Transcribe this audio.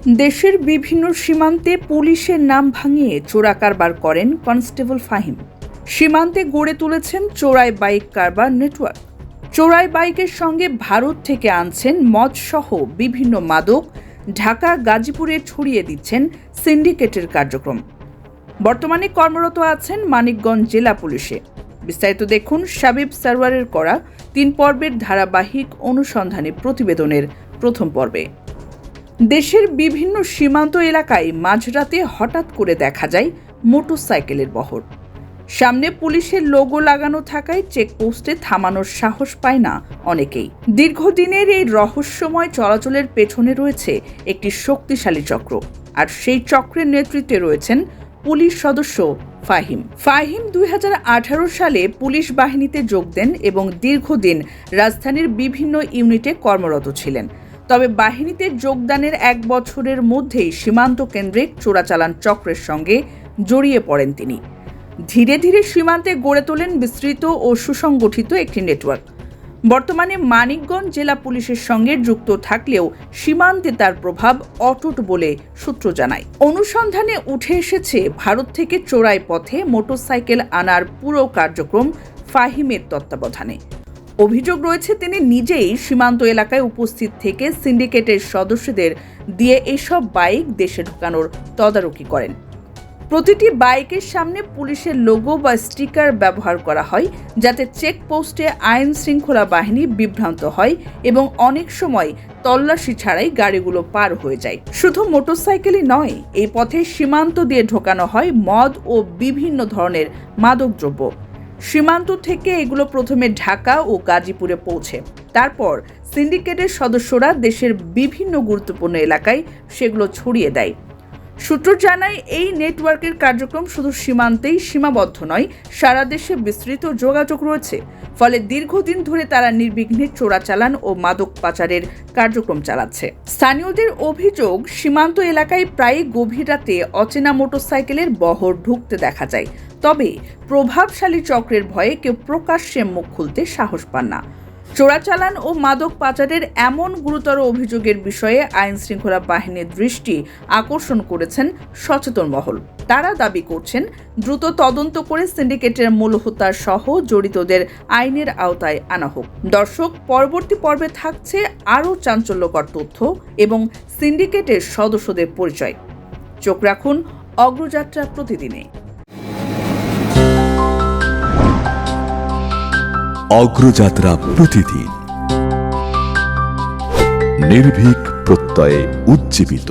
দেশের বিভিন্ন সীমান্তে পুলিশের নাম ভাঙিয়ে চোরা কারবার করেন কনস্টেবল ফাহিম। সীমান্তে গড়ে তুলেছেন চোরাই বাইক কারবার নেটওয়ার্ক। চোরাই বাইকের সঙ্গে ভারত থেকে আনছেন মদসহ বিভিন্ন মাদক, ঢাকা গাজীপুরে ছড়িয়ে দিচ্ছেন সিন্ডিকেটের কার্যক্রম। বর্তমানে কর্মরত আছেন মানিকগঞ্জ জেলা পুলিশে। বিস্তারিত দেখুন শাবিব সারওয়ারের করা 3 পর্বের ধারাবাহিক অনুসন্ধানী প্রতিবেদনের প্রথম পর্বে। দেশের বিভিন্ন সীমান্ত এলাকায় মাঝরাতে হঠাৎ করে দেখা যায় মোটরসাইকেলের বহর। সামনে পুলিশের লোগো লাগানো থাকায় চেকপোস্টে থামানোর সাহস পায় না অনেকেই। দীর্ঘদিনের এই রহস্যময় চলাচলের পেছনে রয়েছে একটি শক্তিশালী চক্র, আর সেই চক্রের নেতৃত্বে রয়েছেন পুলিশ সদস্য ফাহিম 2018 সালে পুলিশ বাহিনীতে যোগ দেন এবং দীর্ঘদিন রাজধানীর বিভিন্ন ইউনিটে কর্মরত ছিলেন। তবে বাহিনীতে যোগদানের 1 বছরের মধ্যেই সীমান্ত কেন্দ্রিক চোরাচালান চক্রের সঙ্গে জড়িয়ে পড়েন তিনি। ধীরে ধীরে সীমান্তে গড়ে তোলেন বিস্তৃত ও সুসংগঠিত একটি নেটওয়ার্ক। বর্তমানে মানিকগঞ্জ জেলা পুলিশের সঙ্গে যুক্ত থাকলেও সীমান্তে তার প্রভাব অটুট বলে সূত্র জানায়। অনুসন্ধানে উঠে এসেছে ভারত থেকে চোরাই পথে মোটরসাইকেল আনার পুরো কার্যক্রম ফাহিমের তত্ত্বাবধানে। অভিযোগ রয়েছে তিনি নিজেই সীমান্ত এলাকায় উপস্থিত থেকে সিন্ডিকেটের সদস্যদের দিয়ে এসব বাইক দেশে ঢোকানোর তদারকি করেন। প্রতিটি বাইকের সামনে পুলিশের লোগো বা স্টিকার ব্যবহার করা হয়, যাতে চেকপোস্টে আইন শৃঙ্খলা বাহিনী বিভ্রান্ত হয় এবং অনেক সময় তল্লাশি ছাড়াই গাড়িগুলো পার হয়ে যায়। শুধু মোটরসাইকেলই নয়, এই পথে সীমান্ত দিয়ে ঢোকানো হয় মদ ও বিভিন্ন ধরনের মাদকদ্রব্য। সীমান্ত থেকে এগুলো প্রথমে ঢাকা ও গাজীপুরে পৌঁছে, তারপর সিন্ডিকেটের সদস্যরা দেশের বিভিন্ন গুরুত্বপূর্ণ এলাকায় সেগুলো ছড়িয়ে দেয়। সূত্র জানায়, এই নেটওয়ার্কের কার্যক্রম শুধু সীমান্তেই সীমাবদ্ধ নয়, সারা দেশে বিস্তৃত যোগাযোগ রয়েছে। ফলে দীর্ঘদিন ধরে তারা নির্বিঘ্নে চোরাচালান ও মাদক পাচারের কার্যক্রম চালাচ্ছে। স্থানীয়দের অভিযোগ, সীমান্ত এলাকায় প্রায়ই গভীর রাতে অচেনা মোটরসাইকেলের বহর ঢুকতে দেখা যায়। তবে প্রভাবশালী চক্রের ভয়ে কেউ প্রকাশ্যে মুখ খুলতে সাহস পান না। চোরাচালান ও মাদক পাচারের এমন গুরুতর অভিযোগের বিষয়ে আইন শৃঙ্খলা বাহিনীর দৃষ্টি আকর্ষণ করেছেন সচেতন মহল। তারা দাবি করছেন, দ্রুত তদন্ত করে সিন্ডিকেটের মূল হোতা সহ জড়িতদের আইনের আওতায় আনা হোক। দর্শক, পরবর্তী পর্বে থাকছে আরও চাঞ্চল্যকর তথ্য এবং সিন্ডিকেটের সদস্যদের পরিচয়। চোখ রাখুন অগ্রযাত্রা প্রতিদিনে। অগ্রযাত্রা প্রতিদিন, নির্ভীক প্রত্যয়ে উজ্জীবিত।